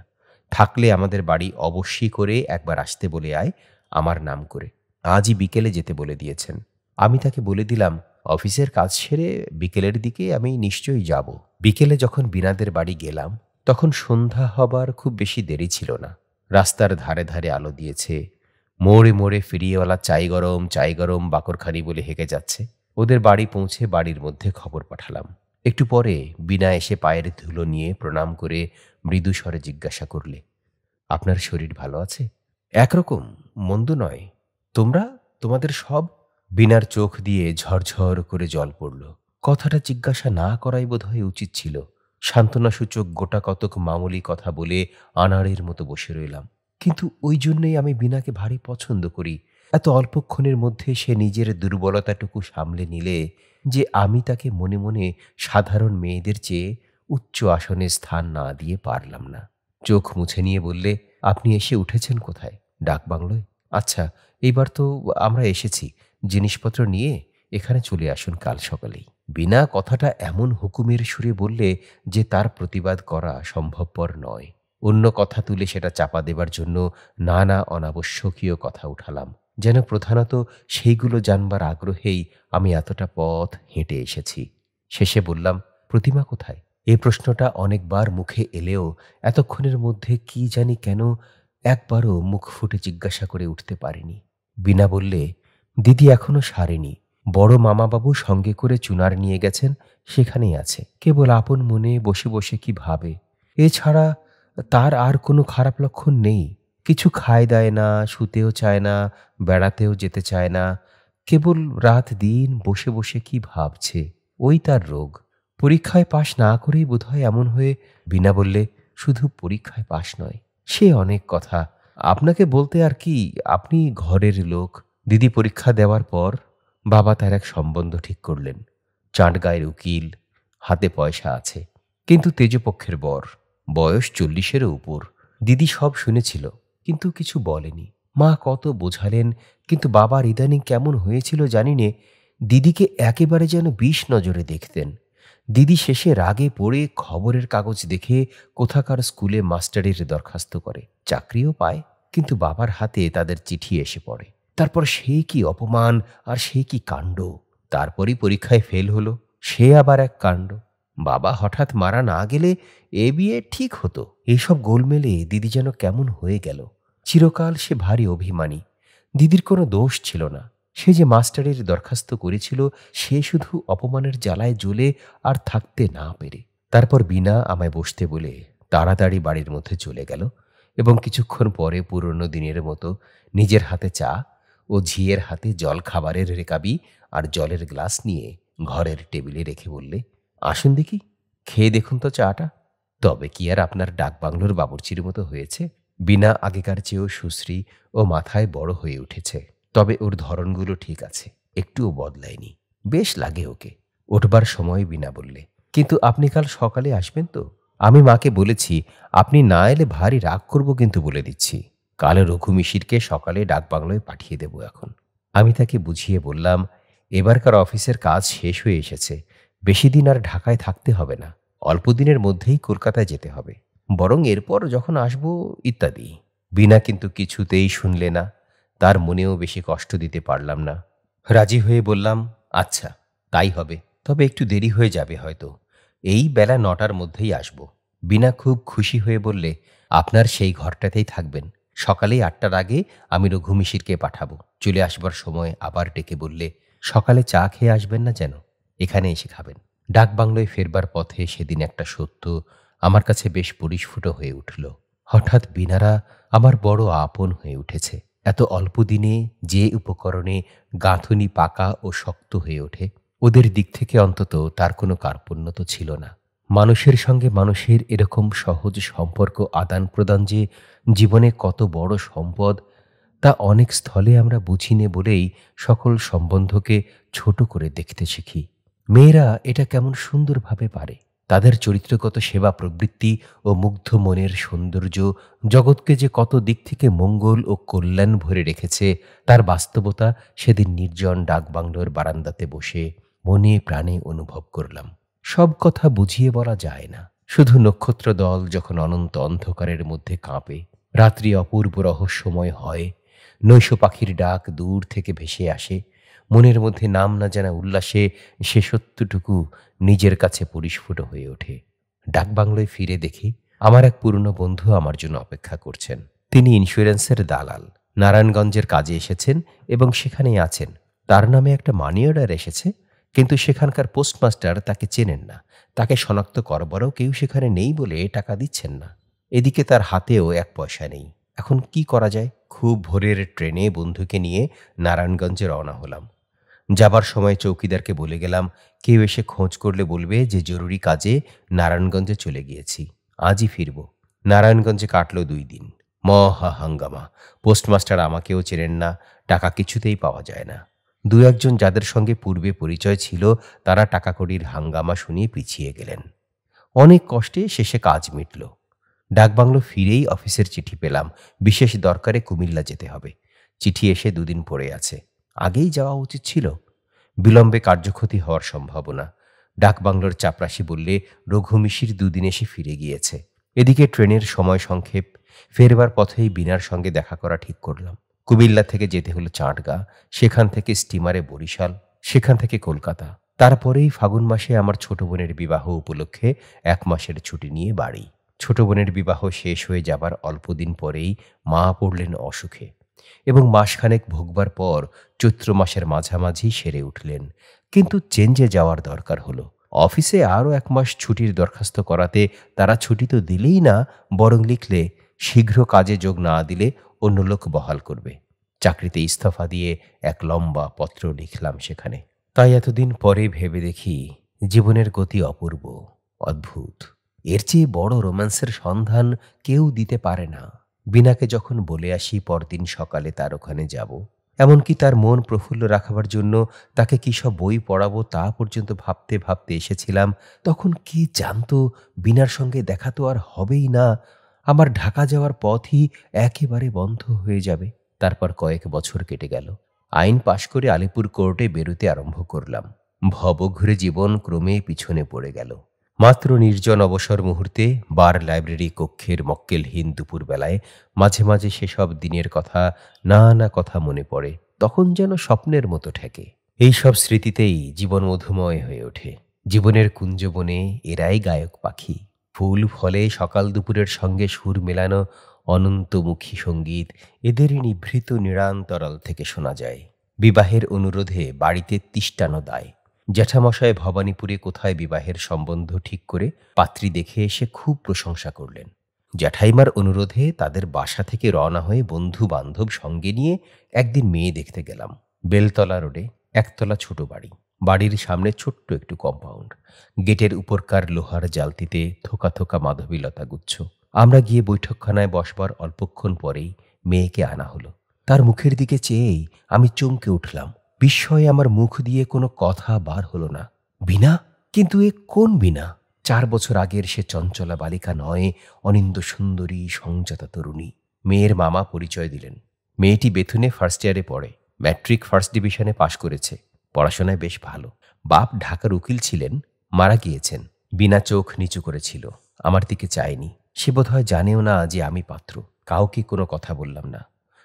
থাকলে আমাদের বাড়ি অবশ্যই করে একবার আসতে বলে আয় আমার নাম করে। আজই বিকেলে যেতে বলে দিয়েছেন। আমি তাকে বলে দিলাম, অফিসের কাজ সেরে বিকেলের দিকে আমি নিশ্চয়ই যাব। বিকেলে যখন বিনাদের বাড়ি গেলাম তখন সন্ধ্যা হবার খুব বেশি দেরি ছিল না। রাস্তার ধারে ধারে আলো দিয়েছে, মোড়ে মোড়ে ফিরিয়েওয়ালা চাই গরম বাকরখানি বলে হেঁকে যাচ্ছে। ওদের বাড়ি পৌঁছে বাড়ির মধ্যে খবর পাঠালাম। একটু পরে বিনা এসে পায়ের ধুলো নিয়ে প্রণাম করে মৃদু স্বরে জিজ্ঞাসা করলে, আপনার শরীর ভালো আছে? একরকম, মন্দ নয়। তোমরা, তোমাদের সব? বিনার চোখ দিয়ে ঝরঝর করে জল পড়ল। কথাটা জিজ্ঞাসা না করাই বোধহয় উচিত ছিল। সান্ত্বনাসূচক গোটা কতক মামুলি কথা বলে আনাড়ের মতো বসে রইলাম। কিন্তু ওই জন্যই আমি বিনাকে ভারী পছন্দ করি। এত অল্পক্ষণের মধ্যে সে নিজের দুর্বলতাটুকু সামলে নিলে যে আমি তাকে মনে মনে সাধারণ মেয়েদের চেয়ে উচ্চ আসনে স্থান না দিয়ে পারলাম না। চোখ মুছে নিয়ে বললে, আপনি এসে উঠেছেন কোথায়? ডাকবাংলোয়? আচ্ছা, এইবার তো আমরা এসেছি। জিনিসপত্র নিয়ে এখানে চলে আসুন কাল সকালেই। বিনা কথাটা এমন হুকুমের সুরে বললে যে তার প্রতিবাদ করা সম্ভবপর নয়। অন্য কথা তুলে সেটা চাপা দেবার জন্য নানা অনাবশ্যকীয় কথা উঠালাম, যেন প্রধানত সেইগুলো জানবার আগ্রহেই আমি এতটা পথ হেঁটে এসেছি। শেষে বললাম, প্রতিমা কোথায়? এ প্রশ্নটা অনেকবার মুখে এলেও এতক্ষণের মধ্যে কি জানি কেন একবারও মুখ ফুটে জিজ্ঞাসা করে উঠতে পারিনি। বিনা বললে, দিদি এখনো সারেনি। বড় মামাবাবু সঙ্গে করে চুনার নিয়ে গেছেন, সেখানেই আছে। কেবল আপন মনে বসে বসে কি ভাবে। এছাড়া তার আর কোনো খারাপ লক্ষণ নেই। কিছু খায় দায় না, শুতেও চায় না, বেড়াতেও যেতে চায় না। কেবল রাত দিন বসে বসে কি ভাবছে, ওই তার রোগ। পরীক্ষায় পাশ না করেই বোধহয় এমন হয়ে। বিনা বললে, শুধু পরীক্ষায় পাশ নয়, সে অনেক কথা। আপনাকে বলতে আর কি, আপনি ঘরের লোক। দিদি পরীক্ষা দেওয়ার পর বাবা তার এক সম্বন্ধ ঠিক করলেন। চাটগাঁয়ের উকিল, হাতে পয়সা আছে, কিন্তু তেজপক্ষের বর, বয়স 40-এরও উপর। দিদি সব শুনেছিল কিন্তু কিছু বলেনি। মা কত বোঝালেন, কিন্তু বাবার ইদানিং কেমন হয়েছিল জানি নে, দিদিকে একেবারে যেন বিষ নজরে দেখতেন। দিদি শেষে রাগে পড়ে খবরের কাগজ দেখে কোথাকার স্কুলে মাস্টারের দরখাস্ত করে, চাকরিও পায়। কিন্তু বাবার হাতে তাদের চিঠি এসে পড়ে। তারপর সেই কি অপমান আর সেই কি কাণ্ড। তারপরই পরীক্ষায় ফেল হলো, সে আবার এক কাণ্ড। বাবা হঠাৎ মারা না গেলে এ বিয়ে ঠিক হতো। এইসব গোলমেলে দিদি যেন কেমন হয়ে গেল। চিরকাল সে ভারী অভিমানী। দিদির কোনো দোষ ছিল না। সে যে মাস্টারের দরখাস্ত করেছিল, সে শুধু অপমানের জ্বালায় জ্বলে আর থাকতে না পেরে। তারপর বিনা আমায় বসতে বলে তাড়াতাড়ি বাড়ির মধ্যে চলে গেল এবং কিছুক্ষণ পরে পুরনো দিনের মতো নিজের হাতে চা ও ঝিয়ের হাতে জল খাবারের রেকাবি আর জলের গ্লাস নিয়ে ঘরের টেবিলে রেখে বললে, আসুন দেখি, খেয়ে দেখুন তো চাটা। তবে কি আর আপনার ডাকবাংলোর বাবুর্চির মতো হয়েছে? বিনা আগেকার চেয়েও সুশ্রী ও মাথায় বড় হয়ে উঠেছে। তবে ওর ধরনগুলো ঠিক আছে, একটুও বদলায়নি। বেশ লাগে ওকে। উঠবার সময় বিনা বললে, কিন্তু আপনি কাল সকালে আসবেন তো? আমি মাকে বলেছি, আপনি না এলে ভারী রাগ করব কিন্তু বলে দিচ্ছি। কাল রঘু মিশিরকে সকালে ডাকবাংলোয় পাঠিয়ে দেব এখন। আমি তাকে বুঝিয়ে বললাম, এবারকার অফিসের কাজ শেষ হয়ে এসেছে, বেশি দিন আর ঢাকায় থাকতে হবে না। অল্প দিনের মধ্যেই কলকাতায় যেতে হবে, বরং এরপর যখন আসব ইত্যাদি। বিনা কিন্তু কিছুতেই শুনলে না। তার মনেও বেশি কষ্ট দিতে পারলাম না। রাজি হয়ে বললাম, আচ্ছা তাই হবে, তবে একটু দেরি হয়ে যাবে হয়তো। এই বেলা 9টার মধ্যেই আসব। বিনা খুব খুশি হয়ে বললে, আপনার সেই ঘরটাতেই থাকবেন। সকালেই 8টার আগে আমি রঘু মিশিরকে পাঠাবো। চলে আসবার সময় আবার ডেকে বললে, সকালে চা খেয়ে আসবেন না যেন। এখানে এসে খাবেন। ডাকবাংলোয় ফেরবার পথে সেদিন একটা সত্য আমার কাছে বেশ পরিস্ফুট হয়ে উঠল। হঠাৎ বীণারা আমার বড় আপন হয়ে উঠেছে। এত অল্প দিনে যে উপকরণে গাঁথুনি পাকা ও শক্ত হয়ে ওঠে, ওদের দিক থেকে অন্তত তার কোনো কার্পণ্য তো ছিল না। মানুষের সঙ্গে মানুষের এরকম সহজ সম্পর্ক আদান প্রদান যে জীবনে কত বড় সম্পদ, তা অনেক স্থলে আমরা বুঝি নে বলেই সকল সম্বন্ধকে ছোট করে দেখতে শিখি। মেয়েরা এটা কেমন সুন্দরভাবে পারে। তাদের চরিত্রগত সেবা প্রবৃত্তি ও মুগ্ধ মনের সৌন্দর্য জগৎকে যে কত দিক থেকে মঙ্গল ও কল্যাণ ভরে রেখেছে, তার বাস্তবতা সেদিন নির্জন ডাকবাংলোর বারান্দাতে বসে মনে প্রাণে অনুভব করলাম। সব কথা বুঝিয়ে বলা যায় না। শুধু নক্ষত্রদল যখন অনন্ত অন্ধকারের মধ্যে কাঁপে, রাত্রি অপূর্ব রহস্যময় হয়, নৈশ পাখির ডাক দূর থেকে ভেসে আসে, মনের মধ্যে নাম না জানা উল্লাসে সে সত্যটুকু নিজের কাছে পরিস্ফুট হয়ে ওঠে। ডাকবাংলোয় ফিরে দেখি আমার এক পুরনো বন্ধু আমার জন্য অপেক্ষা করছেন। তিনি ইন্স্যুরেন্সের দালাল, নারায়ণগঞ্জের কাজে এসেছেন এবং সেখানেই আছেন। তার নামে একটা মানি অর্ডার এসেছে, কিন্তু সেখানকার পোস্টমাস্টার তাকে চেনেন না। তাকে শনাক্ত করবারও কেউ সেখানে নেই বলে টাকা দিচ্ছেন না। এদিকে তার হাতেও এক পয়সা নেই। এখন কি করা যায়? খুব ভোরের ট্রেনে বন্ধুকে নিয়ে নারায়ণগঞ্জে রওনা হলাম। যাবার সময় চৌকিদারকে বলে গেলাম, কেউ এসে খোঁজ করলে বলবে যে জরুরি কাজে নারায়ণগঞ্জে চলে গিয়েছি, আজই ফিরব। নারায়ণগঞ্জে কাটল 2 দিন। মহা হাঙ্গামা। পোস্টমাস্টার আমাকেও চেনেন না, টাকা কিছুতেই পাওয়া যায় না। দু একজন যাদের সঙ্গে পূর্বে পরিচয় ছিল, তারা টাকাকড়ির হাঙ্গামা শুনিয়ে পিছিয়ে গেলেন। অনেক কষ্টে শেষে কাজ মিটল। ডাকবাংলো ফিরেই অফিসের চিঠি পেলাম, বিশেষ দরকারে কুমিল্লা যেতে হবে। চিঠি এসে 2 দিন পড়ে আছে। আগেই যাওয়া উচিত ছিল। বিলম্বে কার্যক্ষতি হওয়ার সম্ভাবনা। ডাকবাংলোর চাপরাশি বললে রঘুমিশির 2 দিন এসে ফিরে গিয়েছে। এদিকে ট্রেনের সময় সংক্ষেপ। ফেরবার পথেই বিনার সঙ্গে দেখা করা ঠিক করলাম। কুমিল্লা থেকে যেতে হলো চাটগা, সেখান থেকে স্টিমারে বরিশাল, সেখান থেকে কলকাতা। তারপরেই ফাগুন মাসে আমার ছোট বোনের বিবাহ উপলক্ষে 1 মাসের ছুটি নিয়ে বাড়ি। ছোট বোনের বিবাহ শেষ হয়ে যাবার অল্পদিন পরেই মা পড়লেন অসুখে এবং মাসখানেক ভোগবার পর চৈত্র মাসের মাঝামাঝি সেরে উঠলেন। কিন্তু চেঞ্জে যাওয়ার দরকার হলো। অফিসে আরও 1 মাস ছুটির দরখাস্ত করাতে তারা ছুটি তো দিলেই না, বরং লিখলে শীঘ্র কাজে যোগ না দিলে অন্য লোক বহাল করবে। চাকরিতে ইস্তফা দিয়ে এক লম্বা পত্র লিখলাম সেখানে। তাই এতদিন পরে ভেবে দেখি, জীবনের গতি অপূর্ব, অদ্ভুত। এর চেয়ে বড় রোম্যান্সের সন্ধান কেউ দিতে পারে না। বিনাকে যখন বলে আসি পরদিন সকালে তার ওখানে যাব, এমনকি তার মন প্রফুল্ল রাখবার জন্য তাকে কী সব বই পড়াবো তা পর্যন্ত ভাবতে ভাবতে এসেছিলাম, তখন কে জানতো বিনার সঙ্গে দেখা তো আর হবেই না। আমার ঢাকা যাওয়ার পথই একেবারে বন্ধ হয়ে যাবে। তারপর কয়েক বছর কেটে গেল। আইন পাশ করে আলিপুর কোর্টে বেরোতে আরম্ভ করলাম। ভবঘুরে জীবন ক্রমে পিছনে পড়ে গেল। মাত্র নির্জন অবসর মুহূর্তে বার লাইব্রেরি কক্ষের মক্কেলহীন দুপুরবেলায় মাঝে মাঝে সেসব দিনের কথা, নানা কথা মনে পড়ে। তখন যেন স্বপ্নের মতো ঠেকে। এইসব স্মৃতিতেই জীবন মধুময় হয়ে ওঠে। জীবনের কুঞ্জবনে এরাই গায়ক পাখি। ফুল ফলে সকাল দুপুরের সঙ্গে সুর মেলানো অনন্তমুখী সঙ্গীত এদেরই নিভৃত নিরান্তরাল থেকে শোনা যায়। বিবাহের অনুরোধে বাড়িতে তিষ্ঠানো দায়। জ্যাঠামশায় ভবানীপুরে কোথায় বিবাহের সম্বন্ধ ঠিক করে পাত্রী দেখে এসে খুব প্রশংসা করলেন। জ্যাঠাইমার অনুরোধে তাদের বাসা থেকে রওনা হয়ে বন্ধু বান্ধব সঙ্গে নিয়ে একদিন মেয়ে দেখতে গেলাম। বেলতলা রোডে একতলা ছোট বাড়ি। বাড়ির সামনে ছোট্ট একটু কম্পাউন্ড। গেটের উপরকার লোহার জালতিতে থোকা থোকা মাধবীলতা গুচ্ছ। আমরা গিয়ে বৈঠকখানায় বসবার অল্পক্ষণ পরেই মেয়েকে আনা হলো। তার মুখের দিকে চেয়েই আমি চমকে উঠলাম। বিস্ময়ে আমার মুখ দিয়ে কোনো কথা বার হলো না। বীণা? কিন্তু এ কোন বীণা? 4 বছর আগের সে চঞ্চলা বালিকা নয়, অনিন্দ সুন্দরী সংযতা তরুণী। মেয়ের মামা পরিচয় দিলেন। মেয়েটি বেথুনে ফার্স্ট ইয়ারে পড়ে। ম্যাট্রিক ফার্স্ট ডিভিশনে পাশ করেছে। পড়াশোনায় বেশ ভালো। বাপ ঢাকার উকিল ছিলেন, মারা গিয়েছেন। বীণা চোখ নিচু করেছিল, আমার দিকে চায়নি। সে বোধহয় জানেও না যে আমি পাত্র। কাউকে কোনো কথা বললাম না।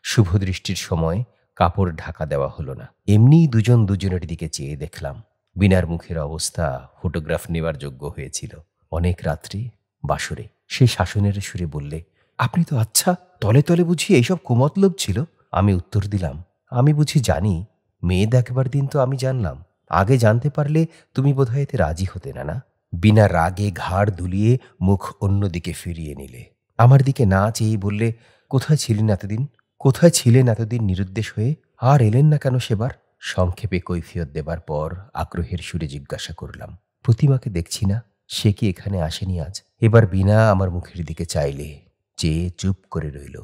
শুভদৃষ্টির সময় কাপড় ঢাকা দেওয়া হলো না। এমনিই দুজন দুজনের দিকে চেয়ে দেখলাম। বীণার মুখের অবস্থা ফটোগ্রাফ নেবার যোগ্য হয়েছিল। অনেক রাত্রি বাসরে সে শাসনের সুরে বললে, আপনি তো আচ্ছা, তলে তলে বুঝি এইসব কুমতলব ছিল? আমি উত্তর দিলাম, আমি বুঝি জানি। মেয়ে দেখবার দিন তো আমি জানলাম, আগে জানতে পারলে তুমি বোধহয় এতে রাজি হতে না, না? বিনা রাগে ঘাড় দুলিয়ে মুখ অন্যদিকে ফিরিয়ে নিলে। আমার দিকে না চেয়েই বললে, কোথায় ছিলেন এতদিন? কোথায় ছিলেন এতদিন নিরুদ্দেশ হয়ে? আর এলেন না কেন সেবার? সংক্ষেপে কৈফিয়ত দেবার পর আগ্রহের সুরে জিজ্ঞাসা করলাম, প্রতিমাকে দেখছি না? সে কি এখানে আসেনি আজ? এবার বিনা আমার মুখের দিকে চাইলে, চেয়ে চুপ করে রইল।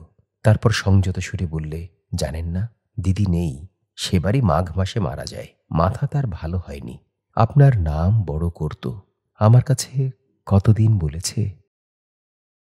তারপর সংযত সুরে বললে, জানেন না, দিদি নেই। সেবারই মাঘ মাসে মারা যায়। মাথা তার ভালো হয়নি। আপনার নাম বড় করত। আমার কাছে কতদিন বলেছে।